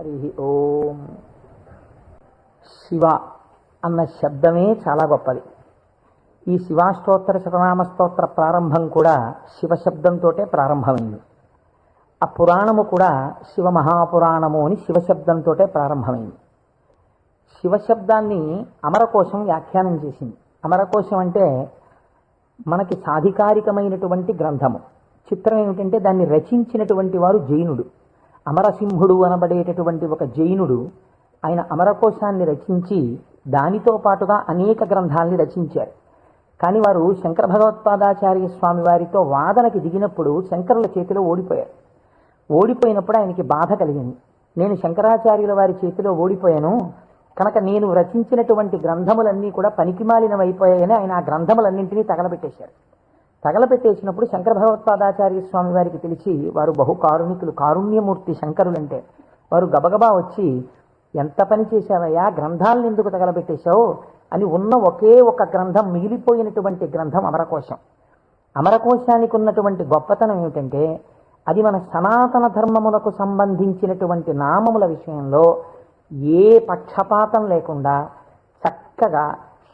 హరి ఓం. శివ అన్న శబ్దమే చాలా గొప్పది. ఈ శివాష్టోత్తర శతనామ స్తోత్ర ప్రారంభం కూడా శివశబ్దంతో ప్రారంభమైంది. ఆ పురాణము కూడా శివ మహాపురాణము అని శివశబ్దంతో ప్రారంభమైంది. శివశబ్దాన్ని అమరకోశం వ్యాఖ్యానం చేసింది. అమరకోశం అంటే మనకి సాధికారికమైనటువంటి గ్రంథము. చిత్రం ఏమిటంటే దాన్ని రచించినటువంటి వారు జైనుడు. అమరసింహుడు అనబడేటటువంటి ఒక జైనుడు ఆయన అమరకోశాన్ని రచించి దానితో పాటుగా అనేక గ్రంథాలని రచించారు. కానీ వారు శంకర భగవత్పాదాచార్య స్వామి వారితో వాదనకి దిగినప్పుడు శంకరుల చేతిలో ఓడిపోయారు. ఓడిపోయినప్పుడు ఆయనకి బాధ కలిగింది. నేను శంకరాచార్యుల వారి చేతిలో ఓడిపోయాను కనుక నేను రచించినటువంటి గ్రంథములన్నీ కూడా పనికిమాలినవైపోయాయని ఆయన ఆ గ్రంథములన్నింటినీ తగలబెట్టేశారు. తగలబెట్టేసినప్పుడు శంకర భగవత్పాదాచార్య స్వామి వారికి తెలిసి, వారు బహుకారుణికులు, కారుణ్యమూర్తి శంకరులంటే, వారు గబగబా వచ్చి, ఎంత పని చేశావయ్యా, గ్రంథాలను ఎందుకు తగలబెట్టేశావు అని ఉన్న ఒకే ఒక గ్రంథం, మిగిలిపోయినటువంటి గ్రంథం అమరకోశం. అమరకోశానికి ఉన్నటువంటి గొప్పతనం ఏమిటంటే అది మన సనాతన ధర్మములకు సంబంధించినటువంటి నామముల విషయంలో ఏ పక్షపాతం లేకుండా చక్కగా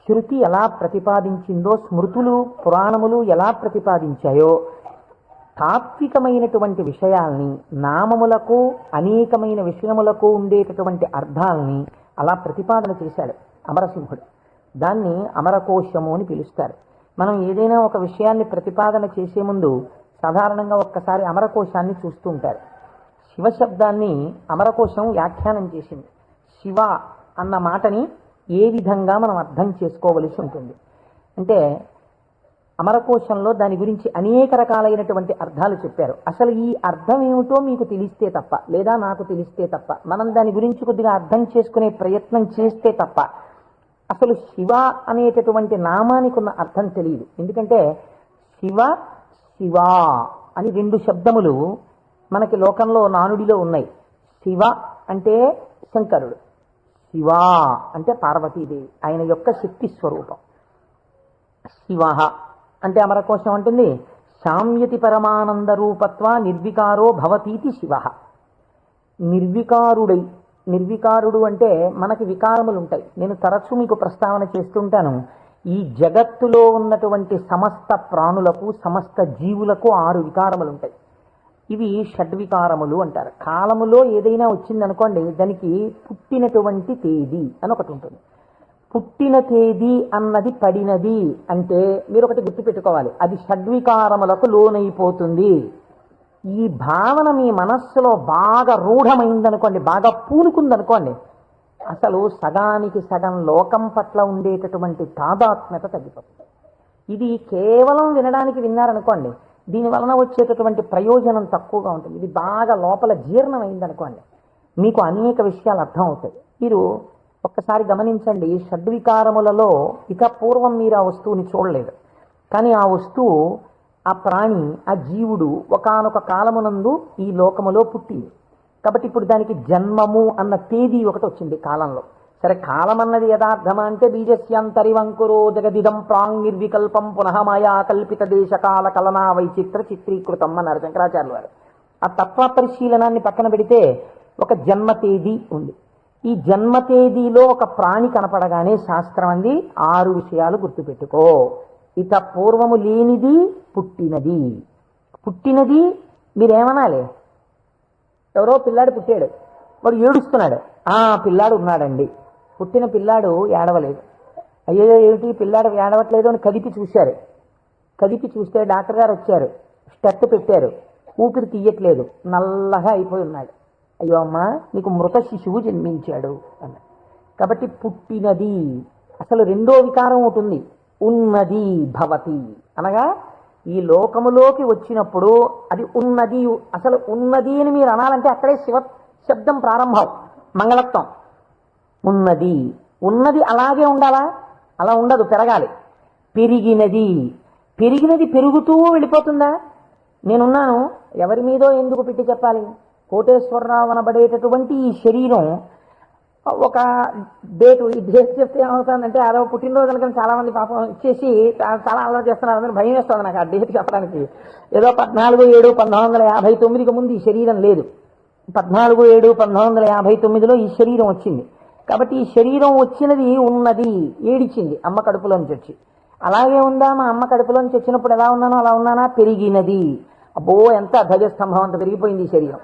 శృతి ఎలా ప్రతిపాదించిందో, స్మృతులు పురాణములు ఎలా ప్రతిపాదించాయో తాత్వికమైనటువంటి విషయాల్ని, నామములకు అనేకమైన విషయములకు ఉండేటటువంటి అర్థాలని అలా ప్రతిపాదన చేశాడు అమరసింహుడు. దాన్ని అమరకోశము అని పిలుస్తారు. మనం ఏదైనా ఒక విషయాన్ని ప్రతిపాదన చేసే ముందు సాధారణంగా ఒక్కసారి అమరకోశాన్ని చూస్తూ ఉంటారు. శివశబ్దాన్ని అమరకోశం వ్యాఖ్యానం చేసింది. శివ అన్న మాటని ఏ విధంగా మనం అర్థం చేసుకోవలసి ఉంటుంది అంటే, అమరకోశంలో దాని గురించి అనేక రకాలైనటువంటి అర్థాలు చెప్పారు. అసలు ఈ అర్థం ఏమిటో మీకు తెలిస్తే తప్ప, లేదా నాకు తెలిస్తే తప్ప, మనం దాని గురించి కొద్దిగా అర్థం చేసుకునే ప్రయత్నం చేస్తే తప్ప అసలు శివ అనేటటువంటి నామానికి ఉన్న అర్థం తెలియదు. ఎందుకంటే శివ శివ అని రెండు శబ్దములు మనకి లోకంలో నానుడిలో ఉన్నాయి. శివ అంటే శంకరుడు, శివ అంటే పార్వతీదేవి, ఆయన యొక్క శక్తి స్వరూపం. శివ అంటే అమరకోశం అంటుంది, శామ్యతి పరమానంద రూపత్వ నిర్వికారో భవతీతి శివ. నిర్వికారుడు అంటే మనకి వికారములు ఉంటాయి. నేను తరచూ మీకు ప్రస్తావన చేస్తుంటాను. ఈ జగత్తులో ఉన్నటువంటి సమస్త ప్రాణులకు, సమస్త జీవులకు 6 వికారములు ఉంటాయి. ఇవి షడ్వికారములు అంటారు. కాలములో ఏదైనా వచ్చిందనుకోండి, దానికి పుట్టినటువంటి తేదీ అని ఒకటి ఉంటుంది. పుట్టిన తేదీ అన్నది పడినది అంటే మీరు ఒకటి గుర్తుపెట్టుకోవాలి, అది షడ్వికారములకు లోనైపోతుంది. ఈ భావన మీ మనస్సులో బాగా రూఢమైందనుకోండి, బాగా పూనుకుందనుకోండి, అసలు సగానికి సగం లోకం పట్ల ఉండేటటువంటి తాదాత్మ్యత తగ్గిపోతుంది. ఇది కేవలం వినడానికి విన్నారనుకోండి, దీని వలన వచ్చేటటువంటి ప్రయోజనం తక్కువగా ఉంటుంది. ఇది బాగా లోపల జీర్ణమైందనుకోండి, మీకు అనేక విషయాలు అర్థం అవుతాయి. మీరు ఒక్కసారి గమనించండి, షడ్వికారములలో ఇక పూర్వం మీరు ఆ వస్తువుని చూడలేదు, కానీ ఆ వస్తువు, ఆ ప్రాణి, ఆ జీవుడు ఒకానొక కాలమునందు ఈ లోకములో పుట్టింది. కాబట్టి ఇప్పుడు దానికి జన్మము అన్న తేదీ ఒకటి వచ్చింది కాలంలో. సరే, కాలం అన్నది యథార్థమా అంటే బీజస్యాంతరివంకురో జగదిదం ప్రాంగ్ నిర్వికల్పం పునః మాయా కల్పిత దేశకాల కలనా వైచిత్ర చిత్రీకృతం అన్నారు శంకరాచార్యులు వారు. ఆ తత్వ పరిశీలనాన్ని పక్కన పెడితే ఒక జన్మ తేదీ ఉంది. ఈ జన్మ తేదీలో ఒక ప్రాణి కనపడగానే శాస్త్రం అంది 6 విషయాలు గుర్తుపెట్టుకో. ఇత పూర్వము లేనిది పుట్టినది. పుట్టినది మీరేమనాలి? ఎవరో పిల్లాడు పుట్టాడు, వాడు ఏడుస్తున్నాడు, ఆ పిల్లాడు ఉన్నాడండి. పుట్టిన పిల్లాడు ఏడవలేదు. అయ్యో ఏమిటి పిల్లాడు ఏడవట్లేదు అని కదిపి చూశారు. కదిపి చూస్తే డాక్టర్ గారు వచ్చారు, స్టెప్ పెట్టారు, ఊపిరి తీయట్లేదు, నల్లగా అయిపోయి ఉన్నాడు. అయ్యో అమ్మా, నీకు మృత శిశువు జన్మించాడు అన్నాడు. కాబట్టి పుట్టినది. అసలు రెండో వికారం ఉంటుంది, ఉన్నది భవతి అనగా ఈ లోకములోకి వచ్చినప్పుడు అది ఉన్నది. అసలు ఉన్నది అని మీరు అనాలంటే అక్కడే శివ శబ్దం ప్రారంభం, మంగళత్వం. ఉన్నది, ఉన్నది అలాగే ఉండాలా? అలా ఉండదు, పెరగాలి. పెరిగినది, పెరిగినది పెరుగుతూ వెళ్ళిపోతుందా? నేనున్నాను, ఎవరి మీదో ఎందుకు పెట్టి చెప్పాలి? కోటేశ్వరరావు అనబడేటటువంటి ఈ శరీరం ఒక డేటు, ఈ డేట్ చెప్తే ఏమవుతుందంటే అదో పుట్టినరోజు అనుకుని చాలా మంది పాపం ఇచ్చేసి చాలా అలవాటు చేస్తున్నారు. అందరూ భయం వేస్తుంది నాకు ఆ డేట్ చెప్పడానికి. ఏదో 14/7/1959కి ముందు ఈ శరీరం లేదు. 14/7/1959లో ఈ శరీరం వచ్చింది. కాబట్టి ఈ శరీరం వచ్చినది ఉన్నది, ఏడిచింది అమ్మ కడుపులోంచి వచ్చి. అలాగే ఉందా? మా అమ్మ కడుపులోంచి వచ్చినప్పుడు ఎలా ఉన్నానో అలా ఉన్నానా? పెరిగినది. అబ్బో ఎంత ధ్వజస్తంభం అంత పెరిగిపోయింది ఈ శరీరం.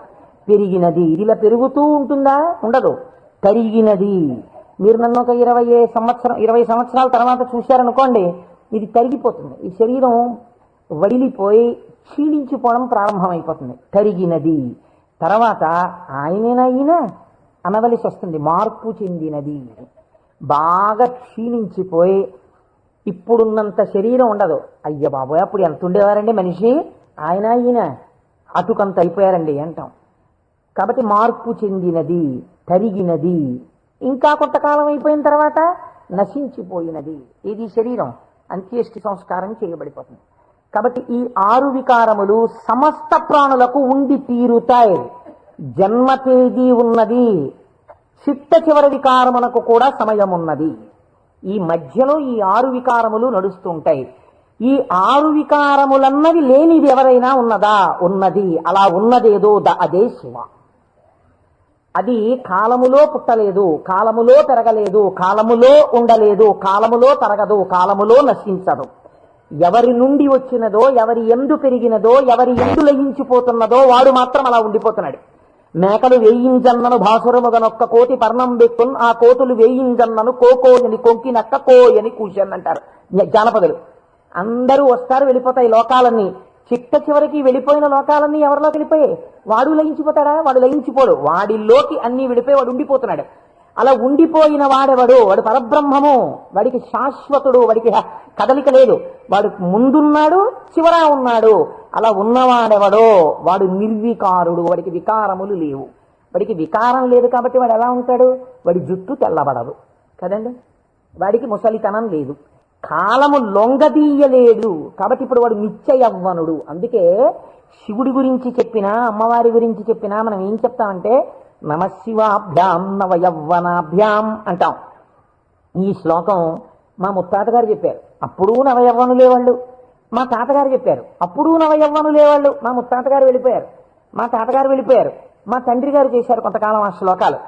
పెరిగినది. ఇది ఇలా పెరుగుతూ ఉంటుందా? ఉండదు. తరిగినది. మీరు నన్ను ఒక 20 సంవత్సరాల తర్వాత చూశారనుకోండి, ఇది తరిగిపోతుంది. ఈ శరీరం వడిలిపోయి క్షీణించిపోవడం ప్రారంభమైపోతుంది. తరిగినది. తర్వాత ఆయనేనా అనవలసి వస్తుంది. మార్పు చెందినది. బాగా క్షీణించిపోయి ఇప్పుడున్నంత శరీరం ఉండదు. అయ్య బాబోయ్, అప్పుడు ఎంత ఉండేవారండి మనిషి, ఈయన అటుకంత అయిపోయారండి అంటాం. కాబట్టి మార్పు చెందినది, తరిగినది. ఇంకా కొంతకాలం అయిపోయిన తర్వాత నశించిపోయినది. ఇది శరీరం అంత్యేష్టి సంస్కారం చేయబడిపోతుంది. కాబట్టి ఈ 6 వికారములు సమస్త ప్రాణులకు ఉండి తీరుతాయి. జన్మ తేదీ ఉన్నది. చిట్ట చివరి వికారమునకు కూడా సమయం ఉన్నది. ఈ మధ్యలో ఈ 6 వికారములు నడుస్తుంటాయి. ఈ 6 వికారములన్నవి లేనిది ఎవరైనా ఉన్నదా? ఉన్నది. అలా ఉన్నదేదో అదే శివ. అది కాలములో పుట్టలేదు, కాలములో పెరగలేదు, కాలములో ఉండలేదు, కాలములో తరగదు, కాలములో నశించదు. ఎవరి నుండి వచ్చినదో, ఎవరి ఎందు పెరిగినదో, ఎవరి ఎందు లయించిపోతున్నదో వాడు మాత్రం అలా ఉండిపోతున్నాడు. మేకలు వేయింజన్నను భాసురముగనొక్క కోటి పర్ణం బెక్కున్, ఆ కోతులు వేయింజన్నను కోకోయని కొంకినక్క కోయని కూర్చొని అంటారు జానపదులు. అందరూ వస్తారు, వెళ్ళిపోతాయి లోకాలన్నీ. చిట్ట చివరికి వెళ్ళిపోయిన లోకాలన్నీ ఎవరిలోకి వెళ్ళిపోయాయి? వాడు లయించిపోతాడా? వాడు లయించిపోడు. వాడిలోకి అన్ని వెళ్ళిపోయి వాడు ఉండిపోతున్నాడు. అలా ఉండిపోయిన వాడెవడు? వాడు పరబ్రహ్మము. వాడికి శాశ్వతుడు, వాడికి కదలిక లేదు. వాడు ముందున్నాడు, చివరా ఉన్నాడు. అలా ఉన్నవాడెవడో వాడు నిర్వికారుడు. వాడికి వికారములు లేవు. వాడికి వికారం లేదు కాబట్టి వాడు ఎలా ఉంటాడు? వాడి జుట్టు తెల్లబడదు కదండి. వాడికి ముసలితనం లేదు. కాలము లొంగదీయలేడు కాబట్టి ఇప్పుడు వాడు నిత్య యవ్వనుడు. అందుకే శివుడి గురించి చెప్పినా, అమ్మవారి గురించి చెప్పినా మనం ఏం చెప్తామంటే నమశివాభ్యాం నవయవ్వనాభ్యాం అంటాం. ఈ శ్లోకం మా ముత్తాత గారు చెప్పారు, అప్పుడు నవయవ్వనులే వాళ్ళు. మా తాతగారు చెప్పారు, అప్పుడు నవయవ్వనులే వాళ్ళు. మా ముత్తాత గారు వెళ్ళిపోయారు, మా తాతగారు వెళ్ళిపోయారు, మా తండ్రి గారు చేశారు కొంతకాలం ఆ శ్లోకాలు.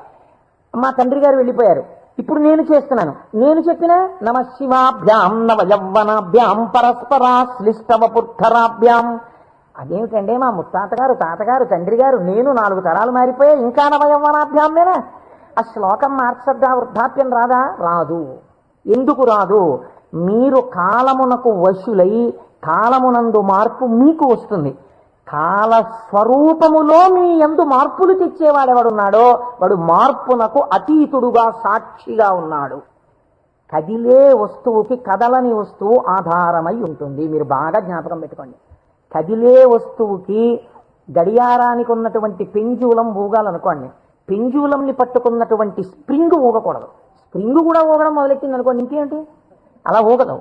మా తండ్రి గారు వెళ్ళిపోయారు, ఇప్పుడు నేను చేస్తున్నాను. నేను చెప్పిన నమశివాభ్యాం నవయవ్వనాభ్యాం పరస్పరాశ్లిష్టవపుర్ధరాభ్యాం. అదేమిటంటే మా ముత్తాతగారు, తాతగారు, తండ్రి గారు, నేను 4 తరాలు మారిపోయా, ఇంకా నవయవ్వనాభ్యాం నేనా? ఆ శ్లోకం మార్చద్దా? వృద్ధాప్యం రాదా? రాదు. ఎందుకు రాదు? మీరు కాలమునకు వశులై కాలమునందు మార్పు మీకు వస్తుంది. కాల స్వరూపములో మీ యందు మార్పులు తెచ్చేవాడెవడున్నాడో వాడు మార్పునకు అతీతుడుగా సాక్షిగా ఉన్నాడు. కదిలే వస్తువుకి కదలని వస్తువు ఆధారమై ఉంటుంది. మీరు బాగా జ్ఞాపకం పెట్టుకోండి. కదిలే వస్తువుకి గడియారానికి ఉన్నటువంటి పెంజూలం ఊగాలనుకోండి, పెంజూలంని పట్టుకున్నటువంటి స్ప్రింగ్ ఊగకూడదు. స్ప్రింగ్ కూడా ఊగడం మొదలెట్టింది అనుకోండి, ఇంకేంటి అలా ఊగదు.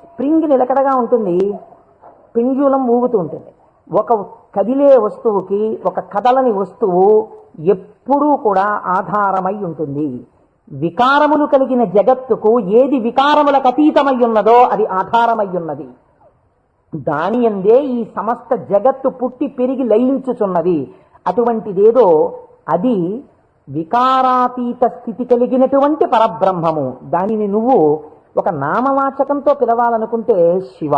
స్ప్రింగ్ నిలకడగా ఉంటుంది, పెంజూలం ఊగుతూ ఉంటుంది. ఒక కదిలే వస్తువుకి ఒక కదలని వస్తువు ఎప్పుడూ కూడా ఆధారమై ఉంటుంది. వికారములు కలిగిన జగత్తుకు ఏది వికారములకు అతీతమై ఉన్నదో అది ఆధారమై ఉన్నది. దాని యందే ఈ సమస్త జగత్తు పుట్టి పెరిగి లయించుచున్నది. అటువంటిదేదో అది వికారాతీత స్థితి కలిగినటువంటి పరబ్రహ్మము. దానిని నువ్వు ఒక నామవాచకంతో పిలవాలనుకుంటే శివ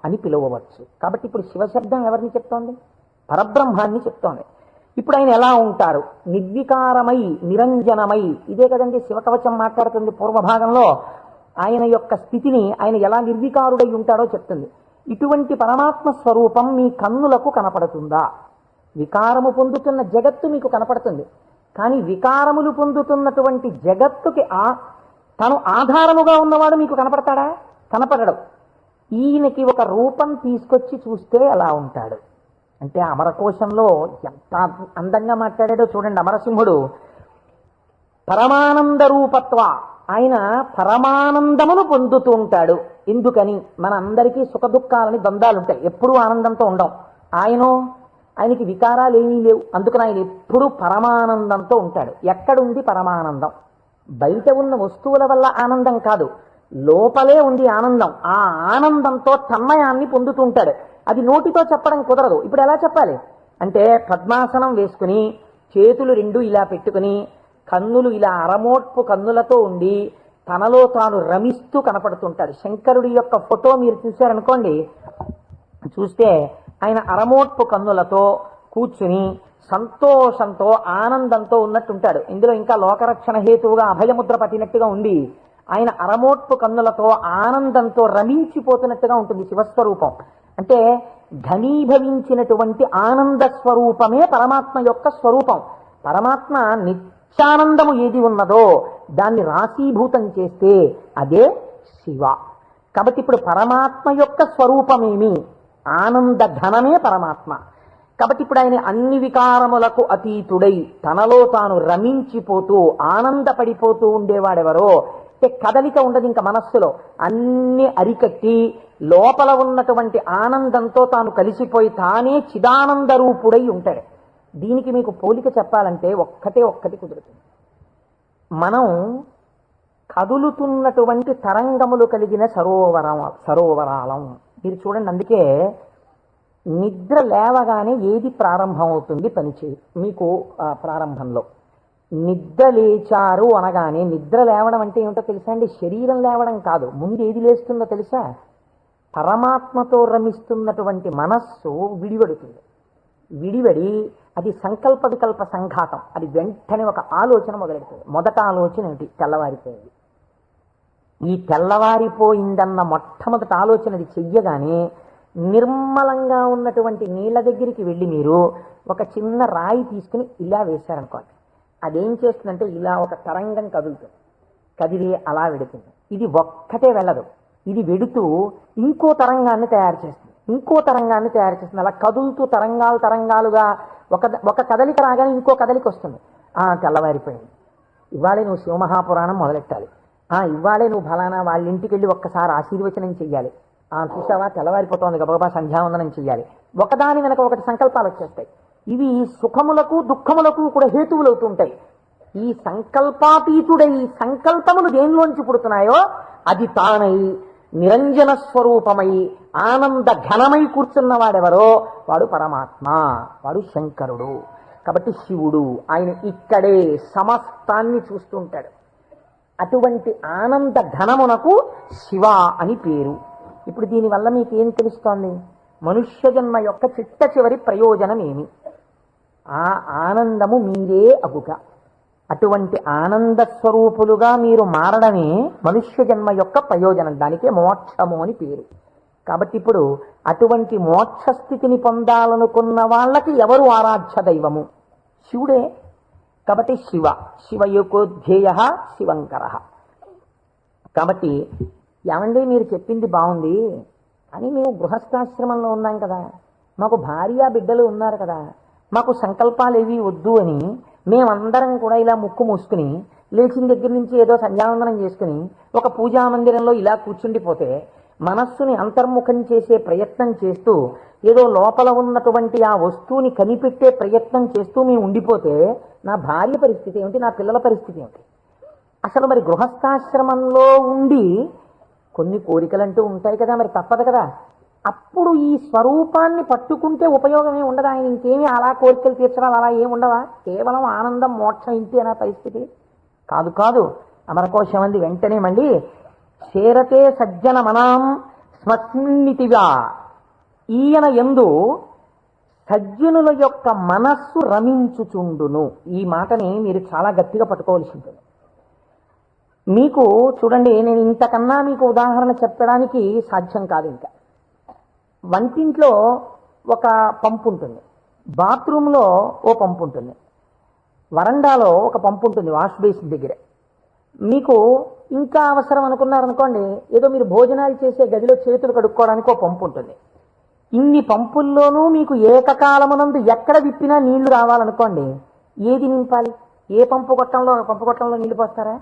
అని పిలవవచ్చు. కాబట్టి ఇప్పుడు శివశబ్దం ఎవరిని చెప్తోంది? పరబ్రహ్మాన్ని చెప్తోంది. ఇప్పుడు ఆయన ఎలా ఉంటారు? నిర్వికారమై నిరంజనమై. ఇదే కదండి శివకవచం మాట్లాడుతుంది. పూర్వభాగంలో ఆయన యొక్క స్థితిని ఆయన ఎలా నిర్వికారుడై ఉంటాడో చెప్తుంది. ఇటువంటి పరమాత్మ స్వరూపం మీ కన్నులకు కనపడుతుందా? వికారము పొందుతున్న జగత్తు మీకు కనపడుతుంది, కానీ వికారములు పొందుతున్నటువంటి జగత్తుకి తను ఆధారముగా ఉన్నవాడు మీకు కనపడతాడా? కనపడడు. ఈయనకి ఒక రూపం తీసుకొచ్చి చూస్తే ఎలా ఉంటాడు అంటే, అమరకోశంలో ఎంత అందంగా మాట్లాడాడో చూడండి. అమరసింహుడు పరమానంద రూపత్వ, ఆయన పరమానందమును పొందుతూ ఉంటాడు. ఎందుకని? మన అందరికీ సుఖ దుఃఖాలని ద్వంద్వాలుంటాయి, ఎప్పుడూ ఆనందంతో ఉండం. ఆయనకి వికారాలు ఏమీ లేవు, అందుకని ఆయన ఎప్పుడూ పరమానందంతో ఉంటాడు. ఎక్కడుంది పరమానందం? బయట ఉన్న వస్తువుల వల్ల ఆనందం కాదు, లోపలే ఉంది ఆనందం. ఆ ఆనందంతో తన్మయాన్ని పొందుతూ ఉంటాడు. అది నోటితో చెప్పడం కుదరదు. ఇప్పుడు ఎలా చెప్పాలి? అంటే పద్మాసనం వేసుకుని చేతులు రెండు ఇలా పెట్టుకుని కన్నులు ఇలా అరమోట్పు కన్నులతో ఉండి తనలో తాను రమిస్తూ కనపడుతుంటాడు. శంకరుడి యొక్క ఫోటో మీరు చూశారనుకోండి, చూస్తే ఆయన అరమోట్పు కన్నులతో కూర్చుని సంతోషంతో ఆనందంతో ఉన్నట్టుంటాడు. ఇందులో ఇంకా లోకరక్షణ హేతువుగా అభయముద్ర పట్టినట్టుగా ఉండి ఆయన అరమోట్పు కన్నులతో ఆనందంతో రమించిపోతున్నట్టుగా ఉంటుంది శివస్వరూపం. అంటే ఘనీభవించినటువంటి ఆనంద స్వరూపమే పరమాత్మ యొక్క స్వరూపం. పరమాత్మ నిత్యానందము ఏది ఉన్నదో దాన్ని రాశీభూతం చేస్తే అదే శివ. కాబట్టి ఇప్పుడు పరమాత్మ యొక్క స్వరూపమేమి? ఆనంద ఘనమే పరమాత్మ. కాబట్టి ఇప్పుడు ఆయన అన్ని వికారములకు అతీతుడై తనలో తాను రమించిపోతూ ఆనందపడిపోతూ ఉండేవాడెవరో, అంటే కదలిక ఉండదు ఇంకా మనస్సులో, అన్ని అరికట్టి లోపల ఉన్నటువంటి ఆనందంతో తాను కలిసిపోయి తానే చిదానంద రూపుడై ఉంటాడు. దీనికి మీకు పోలిక చెప్పాలంటే ఒక్కటి కుదురుతుంది. మనం కదులుతున్నటువంటి తరంగములు కలిగిన సరోవరాలం. మీరు చూడండి, అందుకే నిద్ర లేవగానే ఏది ప్రారంభం అవుతుంది పనిచేయదు. మీకు ప్రారంభంలో నిద్ర లేచారు అనగానే, నిద్ర లేవడం అంటే ఏమిటో తెలుసా అండి? శరీరం లేవడం కాదు. ముందు ఏది లేస్తుందో తెలుసా? పరమాత్మతో రమిస్తున్నటువంటి మనస్సు విడివడుతుంది. విడివడి అది సంకల్ప వికల్ప సంఘాతం. అది వెంటనే ఒక ఆలోచన మొదలెడుతుంది. మొదట ఆలోచన ఏమిటి? తెల్లవారిపోయింది. ఈ తెల్లవారిపోయిందన్న మొట్టమొదటి ఆలోచన అది చెయ్యగానే నిర్మలంగా ఉన్నటువంటి నీళ్ళ దగ్గరికి వెళ్ళి మీరు ఒక చిన్న రాయి తీసుకుని ఇలా వేశారనుకోండి, అదేం చేస్తుందంటే ఇలా ఒక తరంగం కదులుతుంది. కదిలి అలా వెడుతుంది. ఇది ఒక్కటే వెళ్ళదు, ఇది వెడుతూ ఇంకో తరంగాన్ని తయారు చేస్తుంది, ఇంకో తరంగాన్ని తయారు చేస్తుంది. అలా కదులుతూ తరంగాలుగా ఒక కదలిక రాగానే ఇంకో కదలిక వస్తుంది. తెల్లవారిపోయింది, ఇవాళే నువ్వు శివమహాపురాణం మొదలెట్టాలి, ఇవాళే నువ్వు ఫలానా వాళ్ళ ఇంటికి వెళ్ళి ఒక్కసారి ఆశీర్వచనం చెయ్యాలి, చూసావా తెల్లవారిపోతుంది గబగబా సంధ్యావందనం చెయ్యాలి. ఒకదాని వెనక ఒకటి సంకల్పాలు వచ్చేస్తాయి. ఇవి సుఖములకు దుఃఖములకు కూడా హేతువులు అవుతుంటాయి. ఈ సంకల్పాతీతుడై సంకల్పములు దేనిలోంచి పుడుతున్నాయో అది తానై నిరంజన స్వరూపమై ఆనంద ఘనమై కూర్చున్నవాడెవరో వాడు పరమాత్మ, వాడు శంకరుడు. కాబట్టి శివుడు ఆయన ఇక్కడే సమస్తాన్ని చూస్తుంటాడు. అటువంటి ఆనంద ఘనమునకు శివ అని పేరు. ఇప్పుడు దీనివల్ల మీకు ఏం తెలుస్తోంది? మనుష్య జన్మ యొక్క చిట్ట చివరి ప్రయోజనం ఏమి? ఆ ఆనందము మీరే అగుట. అటువంటి ఆనంద స్వరూపులుగా మీరు మారడమే మనుష్య జన్మ యొక్క ప్రయోజనం. దానికే మోక్షము అని పేరు. కాబట్టి ఇప్పుడు అటువంటి మోక్ష స్థితిని పొందాలనుకున్న వాళ్ళకి ఎవరు ఆరాధ్య దైవము? శివుడే. కాబట్టి శివయోకోధ్యేయ శివంకర. కాబట్టి ఏమండి మీరు చెప్పింది బాగుంది, అని మేము గృహస్థాశ్రమంలో ఉన్నాం కదా, మాకు భార్య బిడ్డలు ఉన్నారు కదా, మాకు సంకల్పాలు ఏవి వద్దు అని మేమందరం కూడా ఇలా ముక్కు మూసుకుని లేచిన దగ్గర నుంచి ఏదో సంధ్యావందనం చేసుకుని ఒక పూజా మందిరంలో ఇలా కూర్చుండిపోతే, మనస్సుని అంతర్ముఖం చేసే ప్రయత్నం చేస్తూ ఏదో లోపల ఉన్నటువంటి ఆ వస్తువుని కనిపెట్టే ప్రయత్నం చేస్తూ మేము ఉండిపోతే నా భార్య పరిస్థితి ఏమిటి, నా పిల్లల పరిస్థితి ఏమిటి? అసలు మరి గృహస్థాశ్రమంలో ఉండి కొన్ని కోరికలంటూ ఉంటాయి కదా, మరి తప్పదు కదా. అప్పుడు ఈ స్వరూపాన్ని పట్టుకుంటే ఉపయోగమే ఉండదా? ఆయన ఇంకేమీ అలా కోరికలు తీర్చడాలు అలా ఏముండవా? కేవలం ఆనందం మోక్షం ఇంటి అనే పరిస్థితి కాదు. అమరకోశం అంది వెంటనే మళ్ళీ చేరతే సజ్జన మనాం స్మస్మిన్నితిగా. ఈయన యందు సజ్జనుల యొక్క మనస్సు రమించుచుండును. ఈ మాటని మీరు చాలా గట్టిగా పట్టుకోవాల్సి ఉంటుంది. మీకు చూడండి, నేను ఇంతకన్నా మీకు ఉదాహరణ చెప్పడానికి సాధ్యం కాదు. ఇంకా వంటింట్లో ఒక పంపు ఉంటుంది, బాత్రూంలో ఓ పంపు ఉంటుంది, వరండాలో ఒక పంపు ఉంటుంది వాష్ బేసిన్ దగ్గర. మీకు ఇంకా అవసరం అనుకున్నారనుకోండి, ఏదో మీరు భోజనాలు చేసే గదిలో చేతులు కడుక్కోవడానికి ఒక పంపు ఉంటుంది. ఇన్ని పంపుల్లోనూ మీకు ఏకకాలమునందు ఎక్కడ విప్పినా నీళ్లు రావాలనుకోండి, ఏది నింపాలి? ఏ పంపు కొట్టంలో నీళ్లు పోస్తారా?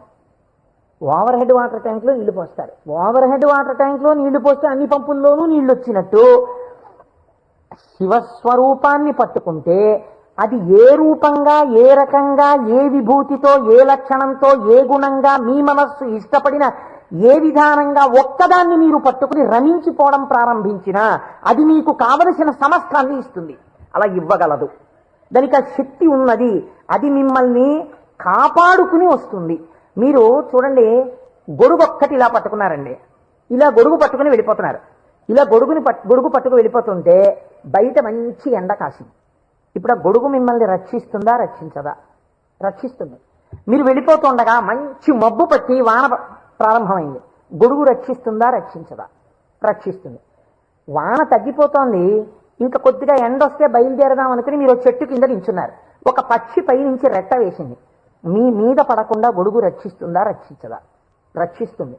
ఓవర్ హెడ్ వాటర్ ట్యాంక్లో నీళ్లు పోస్తారు. ఓవర్ హెడ్ వాటర్ ట్యాంక్లో నీళ్లు పోస్తే అన్ని పంపుల్లోనూ నీళ్లు వచ్చినట్టు శివస్వరూపాన్ని పట్టుకుంటే అది ఏ రూపంగా, ఏ రకంగా, ఏ విభూతితో, ఏ లక్షణంతో, ఏ గుణంగా మీ మనస్సు ఇష్టపడిన ఏ విధానంగా ఒక్కదాన్ని మీరు పట్టుకుని రమించిపోవడం ప్రారంభించినా అది మీకు కావలసిన సమస్తాన్ని ఇస్తుంది. అలా ఇవ్వగలదు. దానికి ఆ శక్తి ఉన్నది. అది మిమ్మల్ని కాపాడుకుని వస్తుంది. మీరు చూడండి, గొడుగు ఒక్కటి ఇలా పట్టుకున్నారండి, ఇలా గొడుగు పట్టుకుని వెళ్ళిపోతున్నారు. ఇలా గొడుగు పట్టుకు వెళ్ళిపోతుంటే బయట మంచి ఎండ కాసింది. ఇప్పుడు ఆ గొడుగు మిమ్మల్ని రక్షిస్తుందా, రక్షించదా? రక్షిస్తుంది. మీరు వెళ్ళిపోతుండగా మంచి మబ్బు పట్టి వాన ప్రారంభమైంది. గొడుగు రక్షిస్తుందా, రక్షించదా? రక్షిస్తుంది. వాన తగ్గిపోతోంది, ఇంకా కొద్దిగా ఎండ వస్తే బయలుదేరదాం అనుకుని మీరు చెట్టు కింద నించున్నారు. ఒక పక్షి పైనుంచి రెట్ట వేసింది. మీ మీద పడకుండా గొడుగు రక్షిస్తుందా, రక్షించదా? రక్షిస్తుంది.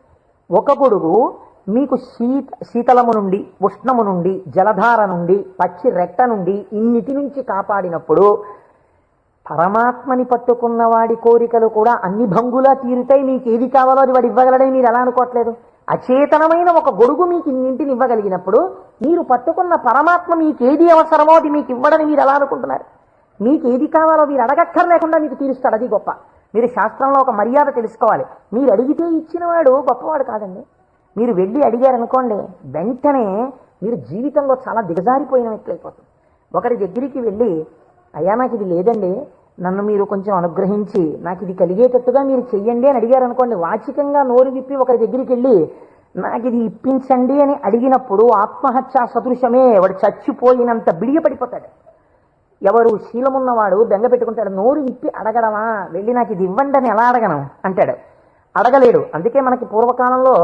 ఒక గొడుగు మీకు శీతలము నుండి, ఉష్ణము నుండి, జలధార నుండి, పక్షి రెట్ట నుండి ఇన్నిటి నుంచి కాపాడినప్పుడు పరమాత్మని పట్టుకున్న వాడి కోరికలు కూడా అన్ని భంగులా తీరుతాయి. మీకు ఏది కావాలో అది వాడు ఇవ్వగలడని మీరు ఎలా అనుకోవట్లేదు? అచేతనమైన ఒక గొడుగు మీకు ఇన్నింటిని ఇవ్వగలిగినప్పుడు మీరు పట్టుకున్న పరమాత్మ మీకు ఏది అవసరమో అది మీకు ఇవ్వడని మీరు ఎలా అనుకుంటున్నారు? మీకు ఏది కావాలో మీరు అడగక్కర్లేకుండా మీకు తీరుస్తాడు. అది గొప్ప. మీరు శాస్త్రంలో ఒక మర్యాద తెలుసుకోవాలి. మీరు అడిగితే ఇచ్చినవాడు గొప్పవాడు కాదండి. మీరు వెళ్ళి అడిగారనుకోండి, వెంటనే మీరు జీవితంలో చాలా దిగజారిపోయిన వ్యక్తులైపోతుంది. ఒకరి దగ్గరికి వెళ్ళి, అయ్యా నాకు ఇది లేదండి, నన్ను మీరు కొంచెం అనుగ్రహించి నాకు ఇది కలిగేటట్టుగా మీరు చెయ్యండి అని అడిగారు అనుకోండి, వాచికంగా నోరు విప్పి ఒకరి దగ్గరికి వెళ్ళి నాకు ఇది ఇప్పించండి అని అడిగినప్పుడు ఆత్మహత్యా సదృశమే. వాడు చచ్చిపోయినంత బిడియపడిపోతాడు. ఎవరు శీలమున్నవాడు బెంగ పెట్టుకుంటాడు. నోరు విప్పి అడగడమా, వెళ్ళి నాకు ఇది ఇవ్వండి అని ఎలా అడగను అంటాడు. అడగలేడు. అందుకే మనకి పూర్వకాలంలో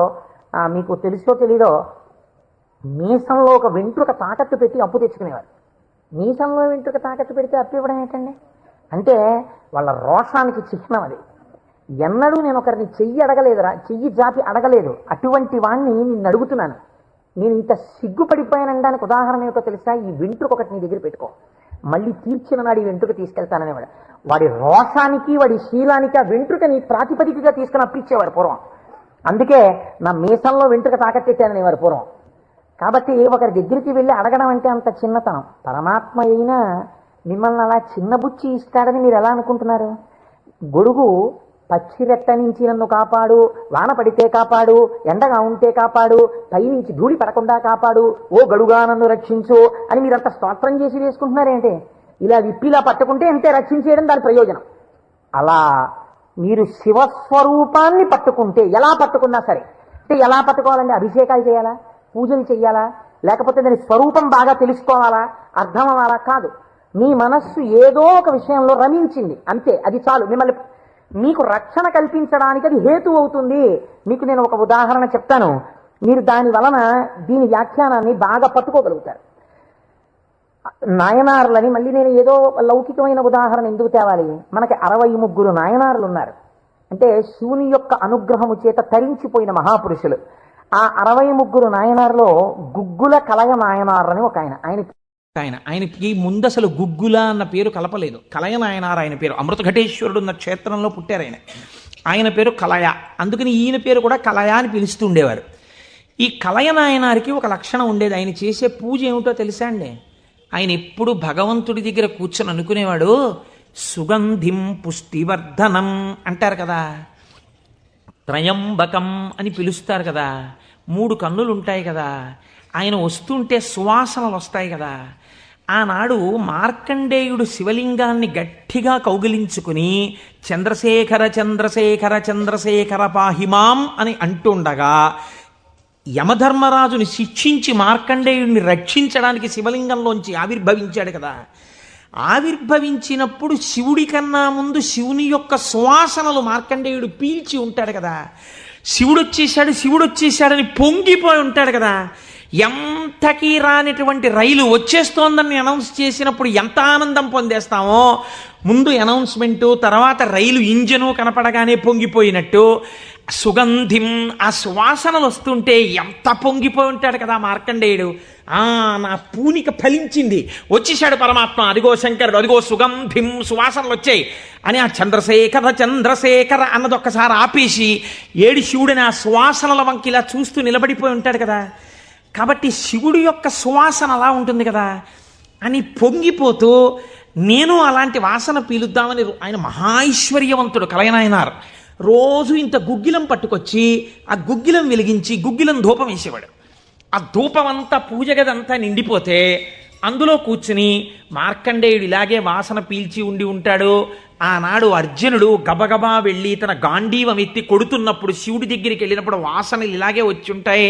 మీకు తెలుసో తెలీదో, మీసంలో ఒక వెంట్రుక తాకట్టు పెట్టి అప్పు తెచ్చుకునేవారు. మీసంలో వెంట్రుక తాకట్టు పెడితే అప్పు ఇవ్వడం ఏంటండి? అంటే వాళ్ళ రోషానికి చిహ్నం అది. ఎన్నడూ నేను ఒకరిని చెయ్యి అడగలేదురా, చెయ్యి జాపి అడగలేదు. అటువంటి వాణ్ణి నిన్ను అడుగుతున్నాను. నేను ఇంత సిగ్గుపడిపోయానడానికి ఉదాహరణ ఏమిటో తెలుసా? ఈ వెంట్రుక ఒకటి నీ దగ్గర పెట్టుకో, మళ్ళీ తీర్చిన నాడు ఈ వెంట్రుక తీసుకెళ్తాననేవాడు. వాడి రోషానికి, వాడి శీలానికి ఆ వెంట్రుకని ప్రాతిపదికగా తీసుకుని అప్పిచ్చేవారు పూర్వం. అందుకే నా మీసంలో వెంట్రుక తాకట్టేశాననేవారు పూర్వం. కాబట్టి ఒకరి దగ్గరికి వెళ్ళి అడగడం అంటే అంత చిన్నతనం. పరమాత్మ అయినా మిమ్మల్ని అలా చిన్నబుచ్చి ఇస్తాడని మీరు ఎలా అనుకుంటున్నారు? గొడుగు పచ్చి రెట్ట నుంచి నన్ను కాపాడు, వాన పడితే కాపాడు, ఎండగా ఉంటే కాపాడు, పైనుంచి ధూళి పడకుండా కాపాడు, ఓ గడుగా నన్ను రక్షించు అని మీరంతా స్తోత్రం చేసి వేసుకుంటున్నారేంటి? ఇలా విప్పిలా పట్టుకుంటే అంతే రక్షించేయడం దాని ప్రయోజనం. అలా మీరు శివస్వరూపాన్ని పట్టుకుంటే, ఎలా పట్టుకున్నా సరే, అంటే ఎలా పట్టుకోవాలండి? అభిషేకాలు చేయాలా, పూజలు చేయాలా, లేకపోతే దాని స్వరూపం బాగా తెలుసుకోవాలా, అర్థం అవ్వాలా? కాదు. మీ మనస్సు ఏదో ఒక విషయంలో రమించింది అంతే, అది చాలు. మిమ్మల్ని మీకు రక్షణ కల్పించడానికి అది హేతు అవుతుంది. మీకు నేను ఒక ఉదాహరణ చెప్తాను, మీరు దాని వలన దీని వ్యాఖ్యానాన్ని బాగా పట్టుకోగలుగుతారు. నాయనార్లని మళ్ళీ నేను ఏదో లౌకికమైన ఉదాహరణ ఎందుకు తేవాలి? మనకి 63 నాయనార్లు ఉన్నారు. అంటే శివుని యొక్క అనుగ్రహము చేత తరించిపోయిన మహాపురుషులు. ఆ 63 నాయనార్లో గుగ్గుల కలయ నాయనార్ అని ఒక ఆయనకి ముందు అసలు గుగ్గుల అన్న పేరు కలపలేదు. కలయ నాయనార్ ఆయన పేరు. అమృతఘటేశ్వరుడు ఉన్న క్షేత్రంలో పుట్టారు ఆయన పేరు కలయ. అందుకని ఈయన పేరు కూడా కలయ అని పిలుస్తూ ఉండేవారు. ఈ కలయ నాయనారికి ఒక లక్షణం ఉండేది. ఆయన చేసే పూజ ఏమిటో తెలుసా అండి? ఆయన ఎప్పుడు భగవంతుడి దగ్గర కూర్చొని అనుకునేవాడు, సుగంధిం పుష్టివర్ధనం అంటారు కదా, త్రయంబకం అని పిలుస్తారు కదా, 3 కన్నులు ఉంటాయి కదా, ఆయన వస్తుంటే సువాసనలు వస్తాయి కదా. ఆనాడు మార్కండేయుడు శివలింగాన్ని గట్టిగా కౌగిలించుకుని చంద్రశేఖర చంద్రశేఖర చంద్రశేఖర పాహిమాం అని అంటుండగా యమధర్మరాజుని శిక్షించి మార్కండేయుడిని రక్షించడానికి శివలింగంలోంచి ఆవిర్భవించాడు కదా. ఆవిర్భవించినప్పుడు శివుడి కన్నా ముందు శివుని యొక్క సువాసనలు మార్కండేయుడు పీల్చి ఉంటాడు కదా. శివుడు వచ్చేసాడని పొంగిపోయి ఉంటాడు కదా. ఎంతకీ రానిటువంటి రైలు వచ్చేస్తోందని అనౌన్స్ చేసినప్పుడు ఎంత ఆనందం పొందేస్తామో, ముందు అనౌన్స్మెంటు, తర్వాత రైలు ఇంజను కనపడగానే పొంగిపోయినట్టు సుగంధిం, ఆ సువాసనలు వస్తుంటే ఎంత పొంగిపోయి ఉంటాడు కదా మార్కండేయుడు. నా పూనిక ఫలించింది, వచ్చేసాడు పరమాత్మ, అదిగో శంకరుడు, అదిగో సుగంధిం, సువాసనలు వచ్చాయి అని ఆ చంద్రశేఖర చంద్రశేఖర అన్నది ఒక్కసారి ఆపేసి ఏడి శివుడిని ఆ సువాసనల వంకి ఇలా చూస్తూ నిలబడిపోయి ఉంటాడు కదా. కాబట్టి శివుడి యొక్క సువాసన అలా ఉంటుంది కదా అని పొంగిపోతూ నేను అలాంటి వాసన పీలుద్దామని ఆయన మహైశ్వర్యవంతుడు కలయనాయనార్ రోజు ఇంత గుగ్గిలం పట్టుకొచ్చి ఆ గుగ్గిలం వెలిగించి గుగ్గిలం ధూపం వేసేవాడు. ఆ ధూపం అంతా పూజ గదంతా నిండిపోతే అందులో కూర్చుని మార్కండేయుడు ఇలాగే వాసన పీల్చి ఉండి ఉంటాడు. ఆనాడు అర్జునుడు గబగబా వెళ్ళి తన గాంధీవం ఎత్తి కొడుతున్నప్పుడు శివుడి దగ్గరికి వెళ్ళినప్పుడు వాసనలు ఇలాగే వచ్చి ఉంటాయి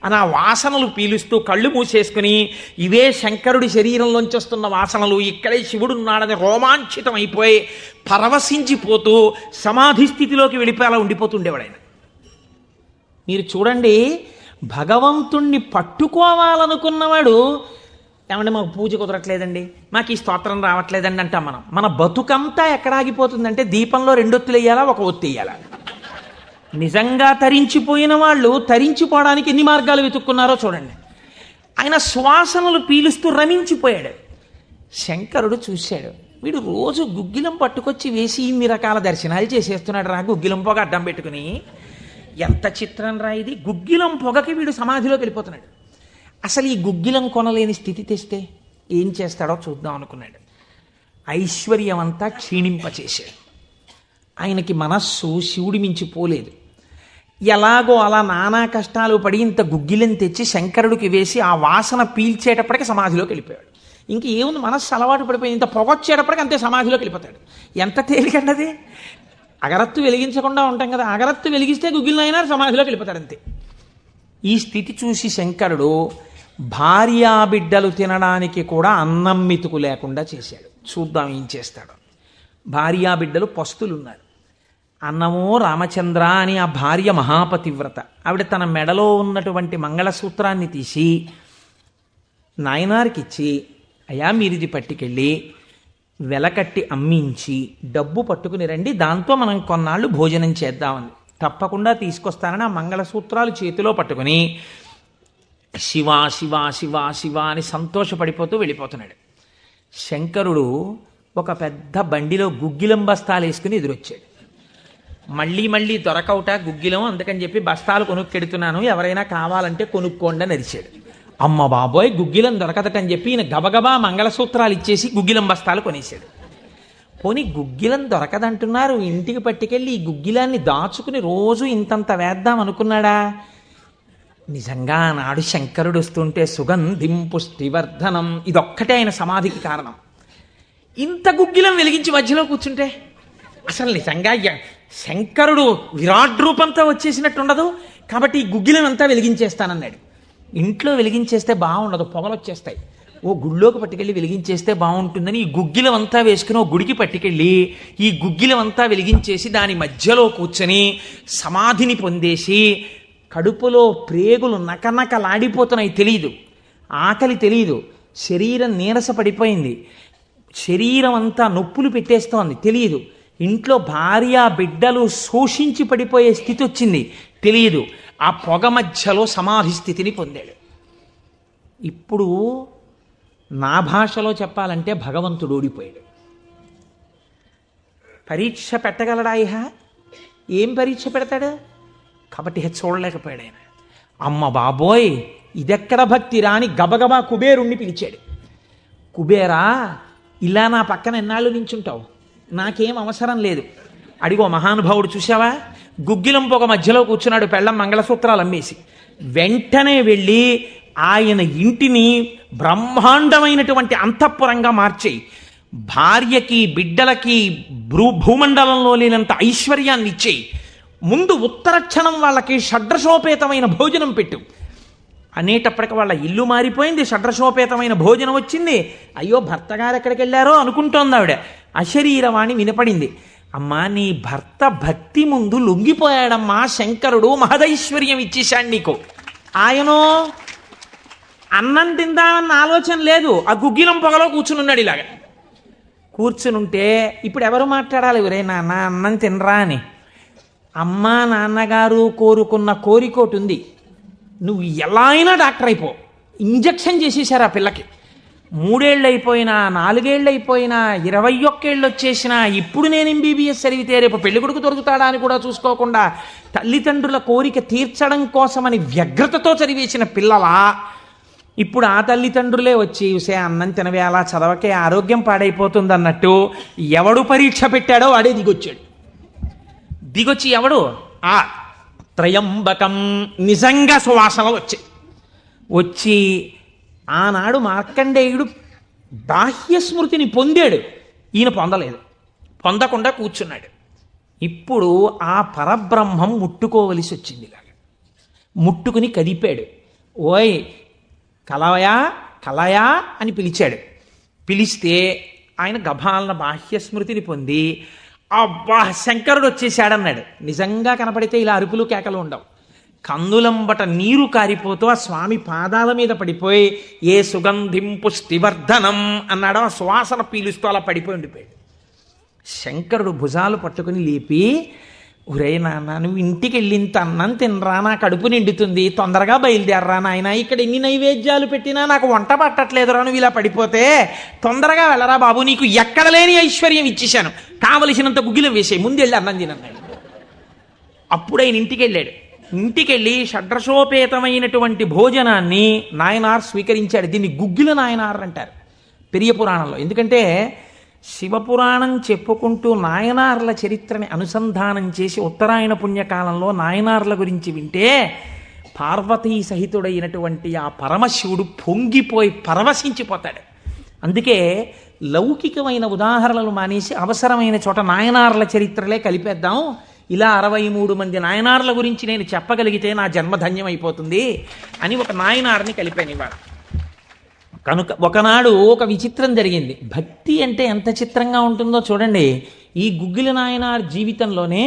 అని ఆ వాసనలు పీలుస్తూ కళ్ళు మూసేసుకుని ఇవే శంకరుడి శరీరంలోంచి వస్తున్న వాసనలు, ఇక్కడే శివుడున్నాడని రోమాంచితం అయిపోయి పరవశించిపోతూ సమాధి స్థితిలోకి వెళ్ళిపోయేలా ఉండిపోతుండేవాడు ఆయన. మీరు చూడండి, భగవంతుణ్ణి పట్టుకోవాలనుకున్నవాడు ఏమంటే మాకు పూజ కుదరట్లేదండి, మాకు ఈ స్తోత్రం రావట్లేదండి అంటాం మనం. మన బతుకంతా ఎక్కడ ఆగిపోతుందంటే దీపంలో 2 ఒత్తులు వేయాలా, 1 ఒత్తి వేయాలా. నిజంగా తరించిపోయిన వాళ్ళు తరించిపోవడానికి ఎన్ని మార్గాలు వెతుక్కున్నారో చూడండి. ఆయన శ్వాసనలు పీలుస్తూ రమించిపోయాడు. శంకరుడు చూశాడు, వీడు రోజు గుగ్గిలం పట్టుకొచ్చి వేసి ఇన్ని రకాల దర్శనాలు చేసేస్తున్నాడు రా, గుగ్గిలం పొగ అడ్డం పెట్టుకుని. ఎంత చిత్రం రా ఇది, గుగ్గిలం పొగకి వీడు సమాధిలోకి వెళ్ళిపోతున్నాడు. అసలు ఈ గుగ్గిలం కొనలేని స్థితి తెస్తే ఏం చేస్తాడో చూద్దాం అనుకున్నాడు. ఐశ్వర్యం అంతా క్షీణింపచేశాడు. ఆయనకి మనస్సు శివుడి మించి పోలేదు. ఎలాగో అలా నానా కష్టాలు పడి ఇంత గుగ్గిలం తెచ్చి శంకరుడికి వేసి ఆ వాసన పీల్చేటప్పటికి సమాధిలోకి వెళ్ళిపోయాడు. ఇంక ఏముంది, మనస్సు అలవాటు పడిపోయింది. ఇంత పొగొచ్చేటప్పటికి అంతే సమాధిలోకి వెళ్ళిపోతాడు. ఎంత తేలికండది. అగరత్తు వెలిగించకుండా ఉంటాం కదా, అగరత్తు వెలిగిస్తే గుగ్గిలం అయినా సమాధిలోకి వెళ్ళిపోతాడు అంతే. ఈ స్థితి చూసి శంకరుడు భార్యాబిడ్డలు తినడానికి కూడా అన్నం మెతుకు లేకుండా చేశాడు. చూద్దాం ఏం చేస్తాడు. భార్యాబిడ్డలు పస్తులున్నారు. అన్నమో రామచంద్ర అని ఆ భార్య మహాపతివ్రత. ఆవిడ తన మెడలో ఉన్నటువంటి మంగళసూత్రాన్ని తీసి నాయనారికి ఇచ్చి, అయ్యా మీరు ఇది పట్టుకెళ్ళి వెలకట్టి అమ్మించి డబ్బు పట్టుకుని రండి, దాంతో మనం కొన్నాళ్ళు భోజనం చేద్దామని. తప్పకుండా తీసుకొస్తానని ఆ మంగళసూత్రాలు చేతిలో పట్టుకుని శివ శివ శివ శివ అని సంతోషపడిపోతూ వెళ్ళిపోతున్నాడు. శంకరుడు ఒక పెద్ద బండిలో గుగ్గిలం బస్తాలు వేసుకుని ఎదురొచ్చాడు. మళ్ళీ మళ్ళీ దొరకవుట గుగ్గిలం, అందుకని చెప్పి బస్తాలు కొనుక్కెడుతున్నాను, ఎవరైనా కావాలంటే కొనుక్కోండి అని అరిచాడు. అమ్మ బాబోయ్, గుగ్గిలం దొరకదటని చెప్పి ఈయన గబగబా మంగళసూత్రాలు ఇచ్చేసి గుగ్గిలం బస్తాలు కొనేశాడు. పోనీ గుగ్గిలం దొరకదంటున్నారు, ఇంటికి పట్టుకెళ్ళి ఈ గుగ్గిలాన్ని దాచుకుని రోజు ఇంతంత వేద్దాం అనుకున్నాడా? నిజంగా నాడు శంకరుడు వస్తుంటే సుగంధిం పుష్టివర్ధనం, ఇదొక్కటే ఆయన సమాధికి కారణం. ఇంత గుగ్గిలం వెలిగించి మధ్యలో కూర్చుంటే అసలు నిజంగా శంకరుడు విరాట్ రూపంతో వచ్చేసినట్టు ఉండదు. కాబట్టి ఈ గుగ్గిలం అంతా వెలిగించేస్తానన్నాడు. ఇంట్లో వెలిగించేస్తే బాగుండదు, పొగలు వచ్చేస్తాయి. ఓ గుళ్ళోకి పట్టుకెళ్ళి వెలిగించేస్తే బాగుంటుందని ఈ గుగ్గిలం అంతా వేసుకుని ఓ గుడికి పట్టుకెళ్ళి ఈ గుగ్గిలం అంతా వెలిగించేసి దాని మధ్యలో కూర్చొని సమాధిని పొందేసి కడుపులో ప్రేగులు నకనకలాడిపోతున్నాయి. తెలియదు, ఆకలి తెలియదు, శరీరం నీరస పడిపోయింది, శరీరం అంతా నొప్పులు పెట్టేస్తోంది, తెలియదు. ఇంట్లో భార్య బిడ్డలు శోషించి పడిపోయే స్థితి వచ్చింది, తెలియదు. ఆ పొగ మధ్యలో సమాధి స్థితిని పొందాడు. ఇప్పుడు నా భాషలో చెప్పాలంటే భగవంతుడు ఓడిపోయాడు. పరీక్ష పెట్టగలడా? ఇహ ఏం పరీక్ష పెడతాడు? కాబట్టి చూడలేకపోయాడు ఆయన. అమ్మ బాబోయ్, ఇదెక్కడ భక్తి రాని గబగబా కుబేరుణ్ణి పిలిచాడు. కుబేరా, ఇలా నా పక్కన ఎన్నాళ్ళు నించుంటావు, నాకేం అవసరం లేదు. అడిగో మహానుభావుడు చూసావా, గుగ్గిలం పొగ మధ్యలో కూర్చున్నాడు, పెళ్ళం మంగళసూత్రాలు అమ్మేసి. వెంటనే వెళ్ళి ఆయన ఇంటిని బ్రహ్మాండమైనటువంటి అంతఃపురంగా మార్చేయి, భార్యకి బిడ్డలకి భూమండలంలో లేనంత ఐశ్వర్యాన్ని ఇచ్చేయి, ముందు ఉత్తర క్షణం వాళ్ళకి షడ్రశోపేతమైన భోజనం పెట్టు అనేటప్పటికి వాళ్ళ ఇల్లు మారిపోయింది, షడ్రశోపేతమైన భోజనం వచ్చింది. అయ్యో భర్త గారు ఎక్కడికి వెళ్ళారో అనుకుంటోంది ఆవిడ. అశరీరవాణి వినపడింది. అమ్మా, నీ భర్త భక్తి ముందు లొంగిపోయాడమ్మా, శంకరుడు మహదైశ్వర్యం ఇచ్చేశాడు నీకు. ఆయనో అన్నం తిందామన్న ఆలోచన లేదు, ఆ గుగ్గిలం పొగలో కూర్చునున్నాడు. ఇలాగా కూర్చునుంటే ఇప్పుడు ఎవరు మాట్లాడాలి? ఒరే నాన్న అన్నం తినరా అని. అమ్మా నాన్నగారు కోరుకున్న కోరికోటి ఉంది, నువ్వు ఎలా అయినా డాక్టర్ అయిపో. ఇంజక్షన్ చేసేసారు ఆ పిల్లకి. 3 ఏళ్ళు అయిపోయినా, 4 ఏళ్ళు అయిపోయినా, 21 ఏళ్ళు వచ్చేసినా, ఇప్పుడు నేను MBBS చదివితే రేపు పెళ్ళికొడుకు దొరుకుతాడా అని కూడా చూసుకోకుండా తల్లిదండ్రుల కోరిక తీర్చడం కోసమని వ్యగ్రతతో చదివేసిన పిల్లలా ఇప్పుడు ఆ తల్లిదండ్రులే వచ్చి ఉసే అన్నం తినవే, అలా చదవకే ఆరోగ్యం పాడైపోతుంది అన్నట్టు ఎవడు పరీక్ష పెట్టాడో వాడే దిగొచ్చాడు. దిగొచ్చి ఎవడు? ఆ త్రయంబకం నిజంగా సువాసనలు వచ్చాయి. వచ్చి ఆనాడు మార్కండేయుడు బాహ్య స్మృతిని పొందాడు, ఈయన పొందలేదు, పొందకుండా కూర్చున్నాడు. ఇప్పుడు ఆ పరబ్రహ్మం ముట్టుకోవలసి వచ్చింది. ఇలాగ ముట్టుకుని కదిపాడు. ఓయ్ కలయా కలయా అని పిలిచాడు. పిలిస్తే ఆయన గభాలన బాహ్య స్మృతిని పొంది అబ్బా శంకరుడు వచ్చేసాడన్నాడు. నిజంగా కనపడితే ఇలా అరుపులు కేకలు ఉండవు. కన్నులంబట నీరు కారిపోతూ ఆ స్వామి పాదాల మీద పడిపోయి ఏ సుగంధిం పుష్టివర్ధనం అన్నాడో ఆ సువాసన పీలుస్తూ అలా పడిపోయి ఉండిపోయాడు. శంకరుడు భుజాలు పట్టుకుని లేపి, ఒరే నాన్న నువ్వు ఇంటికి వెళ్ళింత అన్నం తినరా, నా కడుపు నిండుతుంది, తొందరగా బయలుదేరరా నాయన, ఇక్కడ ఎన్ని నైవేద్యాలు పెట్టినా నాకు వంట పట్టట్లేదురా, నువ్వు ఇలా పడిపోతే తొందరగా వెళ్ళరా బాబు, నీకు ఎక్కడ లేని ఐశ్వర్యం ఇచ్చేశాను, కావలసినంత గుగ్గిలం వేసే, ముందు వెళ్ళి అన్నం తినన్నాడు. అప్పుడు ఆయన ఇంటికి వెళ్ళాడు. ఇంటికెళ్ళి షడ్రసోపేతమైనటువంటి భోజనాన్ని నాయనార్ స్వీకరించాడు. దీన్ని గుగ్గిల నాయనార్ అంటారు పెరియ పురాణంలో. ఎందుకంటే శివపురాణం చెప్పుకుంటూ నాయనార్ల చరిత్రని అనుసంధానం చేసి ఉత్తరాయణ పుణ్యకాలంలో నాయనార్ల గురించి వింటే పార్వతీ సహితుడైనటువంటి ఆ పరమశివుడు పొంగిపోయి పరవశించిపోతాడు. అందుకే లౌకికమైన ఉదాహరణలు మానేసి అవసరమైన చోట నాయనార్ల చరిత్రలే కలిపేద్దాం. ఇలా 63 మంది నాయనార్ల గురించి నేను చెప్పగలిగితే నా జన్మధన్యం అయిపోతుంది అని ఒక నాయనార్ని కలిపాను ఇవాళ. కనుక ఒకనాడు ఒక విచిత్రం జరిగింది. భక్తి అంటే ఎంత చిత్రంగా ఉంటుందో చూడండి. ఈ గుగ్గిల నాయనార్ జీవితంలోనే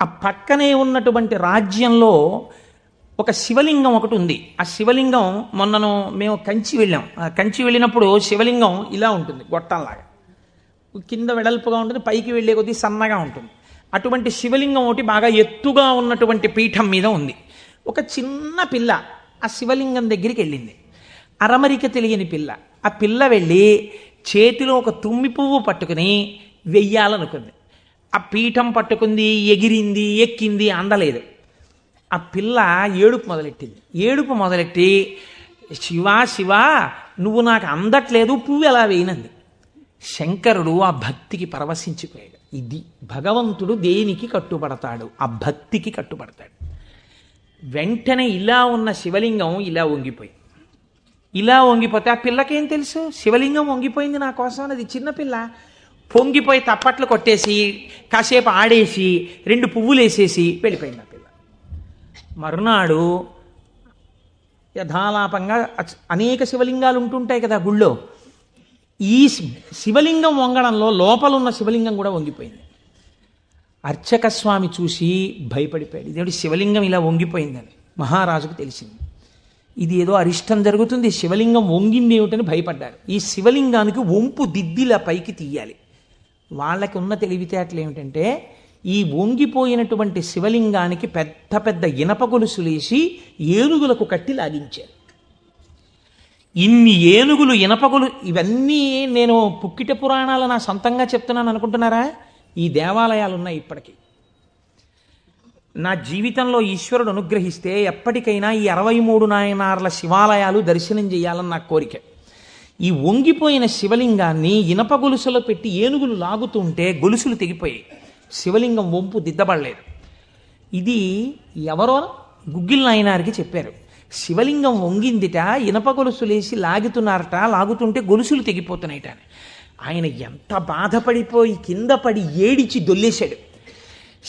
ఆ పక్కనే ఉన్నటువంటి రాజ్యంలో ఒక శివలింగం ఒకటి ఉంది. ఆ శివలింగం మొన్నను మేము కంచి వెళ్ళాం. ఆ కంచి వెళ్ళినప్పుడు శివలింగం ఇలా ఉంటుంది, గొట్టంలాగా కింద వెడల్పుగా ఉంటుంది, పైకి వెళ్ళే కొద్దీ సన్నగా ఉంటుంది. అటువంటి శివలింగం ఒకటి బాగా ఎత్తుగా ఉన్నటువంటి పీఠం మీద ఉంది. ఒక చిన్న పిల్ల ఆ శివలింగం దగ్గరికి వెళ్ళింది. అరమరిక తెలియని పిల్ల. ఆ పిల్ల వెళ్ళి చేతిలో ఒక తుమ్మి పువ్వు పట్టుకుని వెయ్యాలనుకుంది. ఆ పీఠం పట్టుకుంది, ఎగిరింది, ఎక్కింది, అందలేదు. ఆ పిల్ల ఏడుపు మొదలెట్టింది. ఏడుపు మొదలెట్టి శివా శివా నువ్వు నాకు అందట్లేదు, పువ్వు ఎలా వేయనంది. శంకరుడు ఆ భక్తికి పరవశించిపోయాడు. ఇది భగవంతుడు దేనికి కట్టుబడతాడు? ఆ భక్తికి కట్టుబడతాడు. వెంటనే ఇలా ఉన్న శివలింగం ఇలా వంగిపోతే ఆ పిల్లకేం తెలుసు శివలింగం వంగిపోయింది నా కోసం, అది చిన్నపిల్ల. పొంగిపోయి తప్పట్లు కొట్టేసి కాసేపు ఆడేసి 2 పువ్వులు వేసేసి వెళ్ళిపోయింది ఆ పిల్ల. మరునాడు యథాలాపంగా అనేక శివలింగాలు ఉంటుంటాయి కదా గుళ్ళో. ఈ శివలింగం వంగడంలో లోపలున్న శివలింగం కూడా వంగిపోయింది. అర్చక స్వామి చూసి భయపడిపోయాడు. ఇదేంటి శివలింగం ఇలా వంగిపోయిందని మహారాజుకు తెలిసింది. ఇది ఏదో అరిష్టం జరుగుతుంది, శివలింగం వంగింది ఏమిటని భయపడ్డారు. ఈ శివలింగానికి వంపు దిద్దిలా పైకి తీయాలి. వాళ్ళకి ఉన్న తెలివితేటలు ఏమిటంటే ఈ వంగిపోయినటువంటి శివలింగానికి పెద్ద పెద్ద ఇనప గొలుసులేసి ఏనుగులకు కట్టి లాగించారు. ఇన్ని ఏనుగులు, ఇనపగులు, ఇవన్నీ నేను పుక్కిట పురాణాలు నా సొంతంగా చెప్తున్నాను అనుకుంటున్నారా? ఈ దేవాలయాలు ఉన్నాయి ఇప్పటికీ. నా జీవితంలో ఈశ్వరుడు అనుగ్రహిస్తే ఎప్పటికైనా ఈ 63 నాయనార్ల శివాలయాలు దర్శనం చేయాలని నా కోరిక. ఈ వంగిపోయిన శివలింగాన్ని ఇనప గొలుసులో పెట్టి ఏనుగులు లాగుతుంటే గొలుసులు తెగిపోయాయి, శివలింగం వంపు దిద్దబడలేదు. ఇది ఎవరో గుగ్గిల్ నాయనారికి చెప్పారు. శివలింగం వంగిందిట, ఇనప గొలుసులేసి లాగుతున్నారట, లాగుతుంటే గొలుసులు తెగిపోతున్నాయిట. ఆయన ఎంత బాధపడిపోయి కింద పడి ఏడిచి దొల్లేశాడు.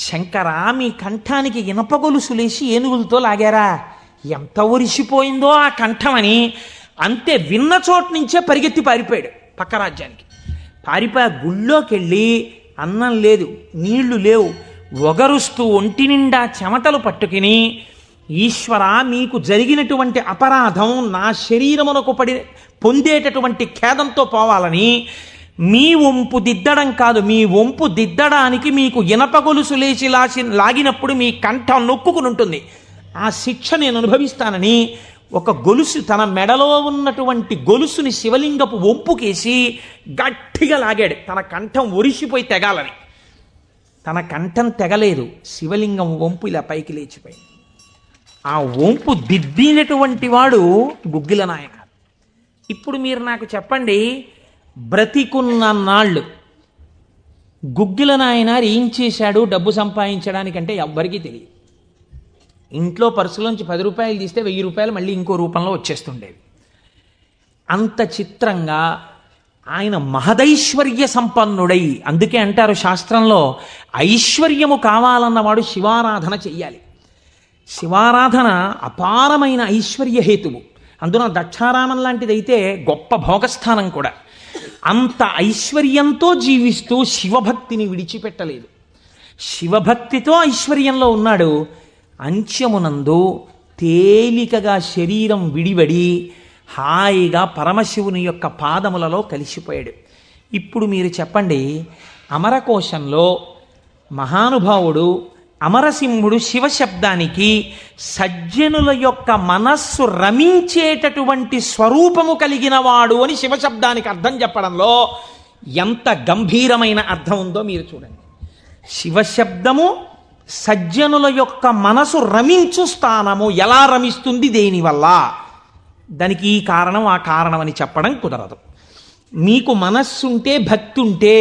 శంకరా మీ కంఠానికి ఇనప గొలుసులేసి ఏనుగులతో లాగారా, ఎంత ఒరిసిపోయిందో ఆ కంఠం అని. అంతే, విన్న చోటు నుంచే పరిగెత్తి పారిపోయాడు పక్క రాజ్యానికి. పారిపోయి గుళ్ళోకి వెళ్ళి అన్నం లేదు, నీళ్లు లేవు, ఒగరుస్తూ ఒంటి నిండా చెమటలు పట్టుకుని, ఈశ్వర మీకు జరిగినటువంటి అపరాధం నా శరీరమునకు పొందేటటువంటి ఖేదంతో పోవాలని మీ వంపు దిద్దడం కాదు, మీ వంపు దిద్దడానికి మీకు ఇనప గొలుసు లేచి లాగినప్పుడు మీ కంఠం నొక్కుకుని ఉంటుంది, ఆ శిక్ష నేను అనుభవిస్తానని ఒక గొలుసు, తన మెడలో ఉన్నటువంటి గొలుసుని శివలింగపు వంపుకేసి గట్టిగా లాగాడు, తన కంఠం ఒరిసిపోయి తెగాలని. తన కంఠం తెగలేదు, శివలింగం వంపు ఇలా పైకి లేచిపోయింది. ఆ వంపు దిద్దినటువంటి వాడు గుగ్గిల నాయన. ఇప్పుడు మీరు నాకు చెప్పండి, బ్రతికున్న నాళ్ళు గుగ్గిల నాయనారు ఏం చేశాడు డబ్బు సంపాదించడానికంటే ఎవ్వరికీ తెలియదు. ఇంట్లో పర్సులోంచి 10 రూపాయలు తీస్తే 1000 రూపాయలు మళ్ళీ ఇంకో రూపంలో వచ్చేస్తుండేవి. అంత చిత్రంగా ఆయన మహదైశ్వర్య సంపన్నుడై, అందుకే అంటారు శాస్త్రంలో ఐశ్వర్యము కావాలన్నవాడు శివారాధన చెయ్యాలి. శివారాధన అపారమైన ఐశ్వర్య హేతువు. అందున దక్షారామం లాంటిదైతే గొప్ప భోగస్థానం కూడా. అంత ఐశ్వర్యంతో జీవిస్తూ శివభక్తిని విడిచిపెట్టలేదు. శివభక్తితో ఐశ్వర్యంలో ఉన్నాడు. అంత్యమునందు తేలికగా శరీరం విడివడి హాయిగా పరమశివుని యొక్క పాదములలో కలిసిపోయాడు. ఇప్పుడు మీరు చెప్పండి, అమరకోశంలో మహానుభావుడు అమరసింహుడు శివశబ్దానికి సజ్జనుల యొక్క మనస్సు రమించేటటువంటి స్వరూపము కలిగిన వాడు అని శివశబ్దానికి అర్థం చెప్పడంలో ఎంత గంభీరమైన అర్థం ఉందో మీరు చూడండి. శివశబ్దము సజ్జనుల యొక్క మనసు రమించు స్థానము. ఎలా రమిస్తుంది? దేనివల్ల? దానికి ఈ కారణం ఆ కారణం అని చెప్పడం కుదరదు. మీకు మనస్సుంటే భక్తి ఉంటే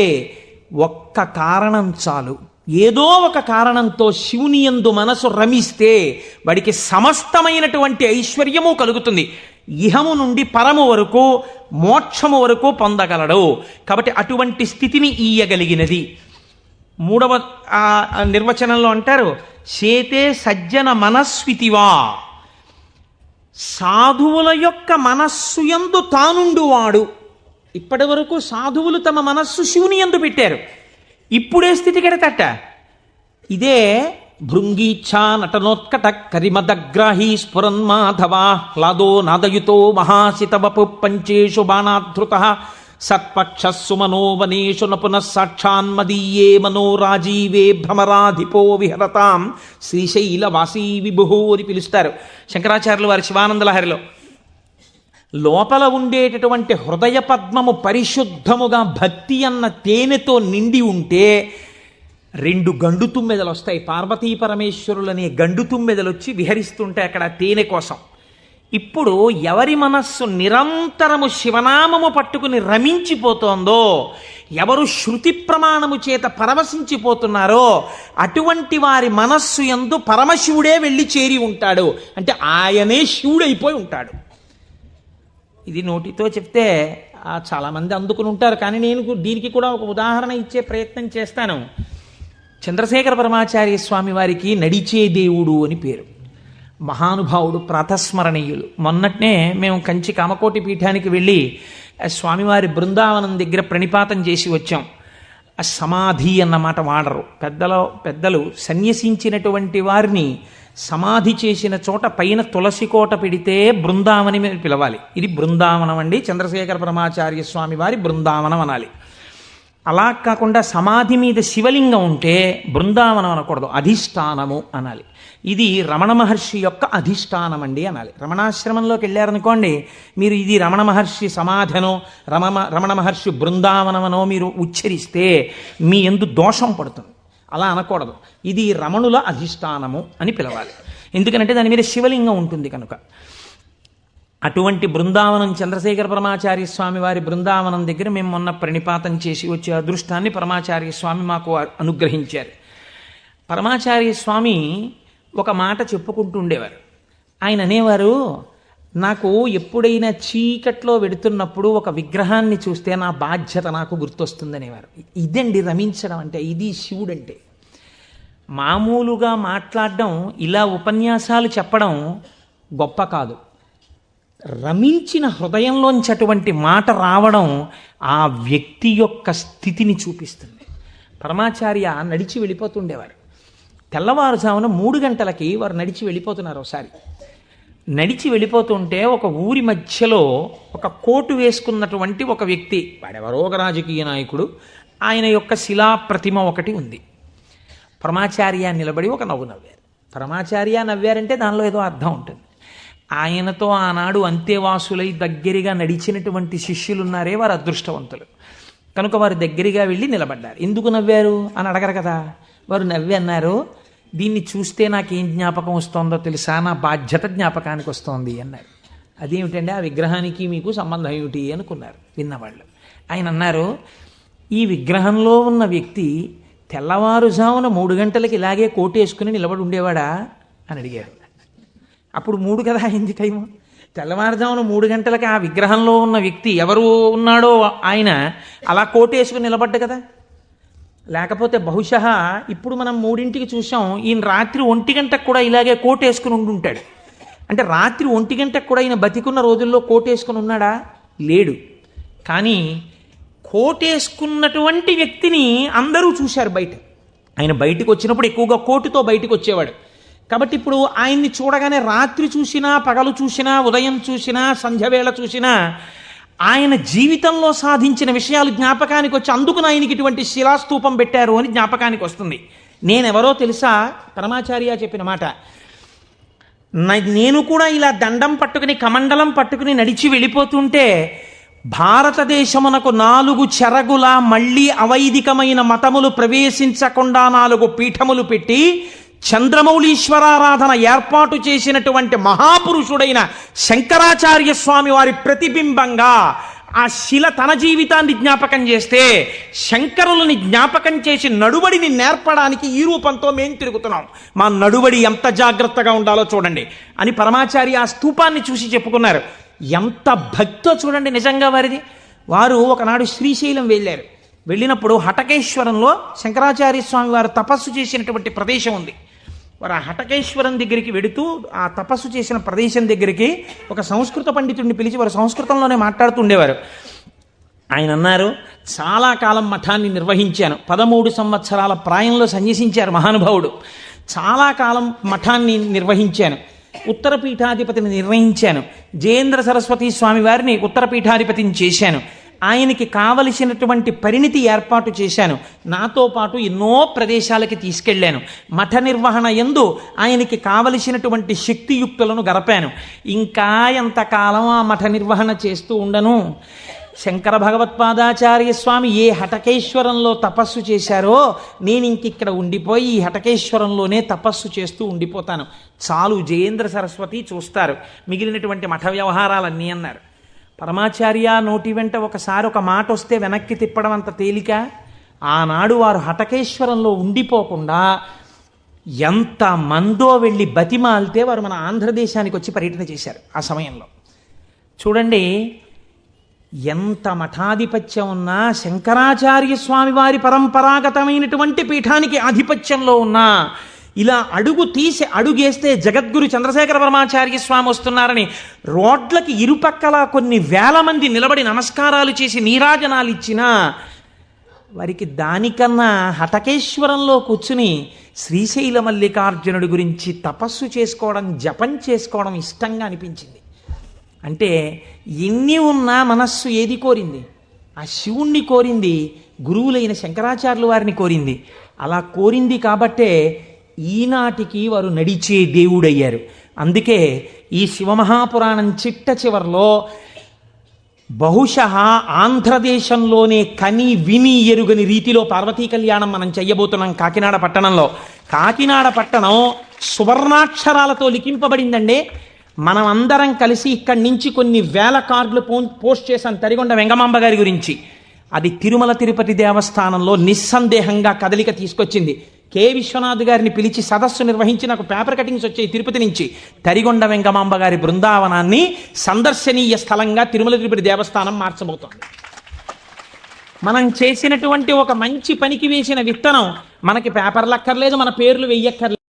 ఒక్క కారణం చాలు. ఏదో ఒక కారణంతో శివుని యందు మనసు రమిస్తే వాడికి సమస్తమైనటువంటి ఐశ్వర్యము కలుగుతుంది. ఇహము నుండి పరము వరకు, మోక్షము వరకు పొందగలడు. కాబట్టి అటువంటి స్థితిని ఇయ్యగలిగినది. మూడవ నిర్వచనంలో అంటారు, చేతే సజ్జన మనస్వితివా. సాధువుల యొక్క మనస్సు యందు తానుండువాడు. ఇప్పటి వరకు సాధువులు తమ మనస్సు శివుని యందు పెట్టారు. ఇప్పుడే స్థితి కెడతట. ఇదే భృంగీచ్ఛా నటనోత్కట కరిమదగ్రాహీ స్ఫురన్మాధవా లాదో నాదయుతో మహాసితవపు పంచేషు బాణాధృత సత్పక్షస్సు మనోవనేషు నపునః సాక్షాన్మదీయే మనోరాజీవే భ్రమరాధిపో విహరతాం శ్రీశైలవాసీ విభు అని పిలుస్తారు శంకరాచార్యులు వారి శివానందలహరిలో. లోపల ఉండేటటువంటి హృదయ పద్మము పరిశుద్ధముగా భక్తి అన్న తేనెతో నిండి ఉంటే 2 గండు తుమ్మెదలు వస్తాయి. పార్వతీ పరమేశ్వరులనే గండు తుమ్మెదలు వచ్చి విహరిస్తుంటే అక్కడ తేనె కోసం. ఇప్పుడు ఎవరి మనస్సు నిరంతరము శివనామము పట్టుకుని రమించిపోతోందో, ఎవరు శృతి ప్రమాణము చేత పరవశించిపోతున్నారో అటువంటి వారి మనస్సు యందు పరమశివుడే వెళ్ళి చేరి ఉంటాడు. అంటే ఆయనే శివుడైపోయి ఉంటాడు. ఇది నోటితో చెప్తే చాలామంది అందుకుని ఉంటారు. కానీ నేను దీనికి కూడా ఒక ఉదాహరణ ఇచ్చే ప్రయత్నం చేస్తాను. చంద్రశేఖర పరమాచార్య స్వామి వారికి నడిచే దేవుడు అని పేరు. మహానుభావుడు, ప్రాతస్మరణీయులు. మొన్నట్నే మేము కంచి కామకోటి పీఠానికి వెళ్ళి స్వామివారి బృందావనం దగ్గర ప్రణిపాతం చేసి వచ్చాం. ఆ సమాధి అన్నమాట వాడరు పెద్దలు సన్యసించినటువంటి వారిని సమాధి చేసిన చోట పైన తులసి కోట పెడితే బృందావని మీద పిలవాలి. ఇది బృందావనం అండి, చంద్రశేఖర పరమాచార్య స్వామి వారి బృందావనం అనాలి. అలా కాకుండా సమాధి మీద శివలింగం ఉంటే బృందావనం అనకూడదు, అధిష్టానము అనాలి. ఇది రమణ మహర్షి యొక్క అధిష్టానం అండి అనాలి. రమణాశ్రమంలోకి వెళ్ళారనుకోండి, మీరు ఇది రమణ మహర్షి సమాధనో రమణ మహర్షి బృందావనమనో మీరు ఉచ్చరిస్తే మీ యందు దోషం పడుతుంది. అలా అనకూడదు. ఇది రమణుల అధిష్టానము అని పిలవాలి. ఎందుకంటే దాని మీద శివలింగం ఉంటుంది కనుక. అటువంటి బృందావనం చంద్రశేఖర పరమాచార్య స్వామి వారి బృందావనం దగ్గర మేము మొన్న ప్రణిపాతం చేసి వచ్చే అదృష్టాన్ని పరమాచార్య స్వామి మాకు అనుగ్రహించారు. పరమాచార్య స్వామి ఒక మాట చెప్పుకుంటూ ఉండేవారు. ఆయన అనేవారు, నాకు ఎప్పుడైనా చీకట్లో వెడుతున్నప్పుడు ఒక విగ్రహాన్ని చూస్తే నా బాధ్యత నాకు గుర్తొస్తుందనేవారు. ఇదండి రమించడం అంటే, ఇది శివుడంటే. మామూలుగా మాట్లాడడం, ఇలా ఉపన్యాసాలు చెప్పడం గొప్ప కాదు. రమించిన హృదయంలోంచి అటువంటి మాట రావడం ఆ వ్యక్తి యొక్క స్థితిని చూపిస్తుంది. పరమాచార్య నడిచి వెళ్ళిపోతుండేవారు. తెల్లవారుజామున 3 గంటలకి వారు నడిచి వెళ్ళిపోతున్నారు. ఒకసారి నడిచి వెళ్ళిపోతుంటే ఒక ఊరి మధ్యలో ఒక కోటు వేసుకున్నటువంటి ఒక వ్యక్తి, వాడెవరో ఒక రాజకీయ నాయకుడు, ఆయన యొక్క శిలా ప్రతిమ ఒకటి ఉంది. పరమాచార్య నిలబడి ఒక నవ్వు నవ్వారు. పరమాచార్య నవ్వారంటే దానిలో ఏదో అర్థం ఉంటుంది. ఆయనతో ఆనాడు అంతేవాసులై దగ్గరగా నడిచినటువంటి శిష్యులున్నారే, వారు అదృష్టవంతులు కనుక వారు దగ్గరగా వెళ్ళి నిలబడ్డారు. ఎందుకు నవ్వారు అని అడగరు కదా. వారు నవ్వి అన్నారు, దీన్ని చూస్తే నాకేం జ్ఞాపకం వస్తుందో తెలుసా, నా బాధ్యత జ్ఞాపకానికి వస్తోంది అన్నారు. అదేమిటండి, ఆ విగ్రహానికి మీకు సంబంధం ఏమిటి అనుకున్నారు విన్నవాళ్ళు. ఆయన అన్నారు, ఈ విగ్రహంలో ఉన్న వ్యక్తి తెల్లవారుజామున 3 గంటలకి ఇలాగే కోటేసుకుని నిలబడి ఉండేవాడా అని అడిగారు. అప్పుడు 3 కదా అయింది టైము. తెల్లవారుజామున 3 గంటలకి ఆ విగ్రహంలో ఉన్న వ్యక్తి ఎవరు ఉన్నాడో ఆయన అలా కోటేసుకుని నిలబడ్డ కదా. లేకపోతే బహుశः ఇప్పుడు మనం 3ంటికి చూసాం, ఈయన రాత్రి 1 గంటకు కూడా ఇలాగే కోటేసుకుని ఉండుంటాడు. అంటే రాత్రి 1 గంటకు కూడా ఈయన బతికున్న రోజుల్లో కోటేసుకుని ఉన్నాడా? లేడు. కానీ కోటేసుకున్నటువంటి వ్యక్తిని అందరూ చూశారు బయట. ఆయన బయటకు వచ్చినప్పుడు ఎక్కువగా కోటుతో బయటకు వచ్చేవాడు. కాబట్టి ఇప్పుడు ఆయన్ని చూడగానే రాత్రి చూసినా, పగలు చూసినా, ఉదయం చూసినా, సంధ్యవేళ చూసినా ఆయన జీవితంలో సాధించిన విషయాలు జ్ఞాపకానికి వచ్చి అందుకు ఆయనకి ఇటువంటి శిలాస్తూపం పెట్టారు అని జ్ఞాపకానికి వస్తుంది. నేనెవరో తెలుసా? పరమాచార్య చెప్పిన మాట. నేను కూడా ఇలా దండం పట్టుకుని కమండలం పట్టుకుని నడిచి వెళ్ళిపోతుంటే భారతదేశమునకు 4 చెరగుల మళ్ళీ అవైదికమైన మతములు ప్రవేశించకుండా 4 పీఠములు పెట్టి చంద్రమౌళీశ్వరారాధన ఏర్పాటు చేసినటువంటి మహాపురుషుడైన శంకరాచార్య స్వామి వారి ప్రతిబింబంగా ఆ శిల తన జీవితాన్ని జ్ఞాపకం చేస్తే శంకరులని జ్ఞాపకం చేసి నడువడిని నేర్పడానికి ఈ రూపంతో మేము తిరుగుతున్నాం. మా నడువడి ఎంత జాగ్రత్తగా ఉండాలో చూడండి అని పరమాచార్య ఆ స్తూపాన్ని చూసి చెప్పుకున్నారు. ఎంత భక్తో చూడండి నిజంగా వారిది. వారు ఒకనాడు శ్రీశైలం వెళ్ళారు. వెళ్ళినప్పుడు హటకేశ్వరంలో శంకరాచార్య స్వామి వారు తపస్సు చేసినటువంటి ప్రదేశం ఉంది. వారు ఆ హటకేశ్వరం దగ్గరికి వెడుతూ ఆ తపస్సు చేసిన ప్రదేశం దగ్గరికి ఒక సంస్కృత పండితుడిని పిలిచి వారు సంస్కృతంలోనే మాట్లాడుతుండేవారు. ఆయన అన్నారు, చాలా కాలం మఠాన్ని నిర్వహించాను. 13 సంవత్సరాల ప్రాయంలో సన్యసించారు మహానుభావుడు. చాలా కాలం మఠాన్ని నిర్వహించాను. ఉత్తర పీఠాధిపతిని నిర్ణయించాను. జయేంద్ర సరస్వతి స్వామి వారిని ఉత్తర పీఠాధిపతిని చేశాను. ఆయనకి కావలసినటువంటి పరిణితి ఏర్పాటు చేశాను. నాతో పాటు ఎన్నో ప్రదేశాలకి తీసుకెళ్లాను. మఠ నిర్వహణ యందు ఆయనకి కావలసినటువంటి శక్తియుక్తులను గరపాను. ఇంకా ఎంతకాలం ఆ మఠ నిర్వహణ చేస్తూ ఉండను? శంకర భగవత్పాదాచార్య స్వామి ఏ హటకేశ్వరంలో తపస్సు చేశారో నేను ఇంకిక్కడ ఉండిపోయి ఈ హటకేశ్వరంలోనే తపస్సు చేస్తూ ఉండిపోతాను. చాలు, జయేంద్ర సరస్వతి చూస్తారు, మిగిలినటువంటి మఠ వ్యవహారాలన్నీ అన్నారు. పరమాచార్య నోటి వెంట ఒకసారి ఒక మాట వస్తే వెనక్కి తిప్పడం అంత తేలిక? ఆనాడు వారు హటకేశ్వరంలో ఉండిపోకుండా ఎంత మందో వెళ్ళి బతిమాలితే వారు మన ఆంధ్రదేశానికి వచ్చి పర్యటన చేశారు. ఆ సమయంలో చూడండి, ఎంత మఠాధిపత్యం ఉన్నా, శంకరాచార్య స్వామి వారి పరంపరాగతమైనటువంటి పీఠానికి ఆధిపత్యంలో ఉన్నా, ఇలా అడుగు తీసి అడుగేస్తే జగద్గురు చంద్రశేఖర పరమాచార్య స్వామి వస్తున్నారని రోడ్లకి ఇరుపక్కల కొన్ని వేల మంది నిలబడి నమస్కారాలు చేసి నీరాజనాలు ఇచ్చినా వారికి దానికన్నా హటకేశ్వరంలో కూర్చుని శ్రీశైల మల్లికార్జునుడి గురించి తపస్సు చేసుకోవడం, జపం చేసుకోవడం ఇష్టంగా అనిపించింది. అంటే ఎన్ని ఉన్నా మనస్సు ఏది కోరింది? ఆ శివుణ్ణి కోరింది, గురువులైన శంకరాచార్యుల వారిని కోరింది. అలా కోరింది కాబట్టే ఈనాటికి వారు నడిచే దేవుడయ్యారు. అందుకే ఈ శివమహాపురాణం చిట్ట చివరిలో బహుశः ఆంధ్రదేశంలోనే కని విని ఎరుగని రీతిలో పార్వతీ కళ్యాణం మనం చెయ్యబోతున్నాం కాకినాడ పట్టణంలో. కాకినాడ పట్టణం సువర్ణాక్షరాలతో లిఖింపబడిందండి. మనం అందరం కలిసి ఇక్కడి నుంచి కొన్ని వేల కార్డులు పోస్ట్ చేశాం తరిగొండ వెంగమాంబ గారి గురించి. అది తిరుమల తిరుపతి దేవస్థానంలో నిస్సందేహంగా కదలిక తీసుకొచ్చింది. కె విశ్వనాథ్ గారిని పిలిచి సదస్సు నిర్వహించి నాకు పేపర్ కటింగ్స్ వచ్చాయి తిరుపతి నుంచి. తరిగొండ వెంగమాంబ గారి బృందావనాన్ని సందర్శనీయ స్థలంగా తిరుమల తిరుపతి దేవస్థానం మార్చబోతోంది. మనం చేసినటువంటి ఒక మంచి పనికి వేసిన విత్తనం మనకి పేపర్లు అక్కర్లేదు, మన పేర్లు వెయ్యక్కర్లేదు.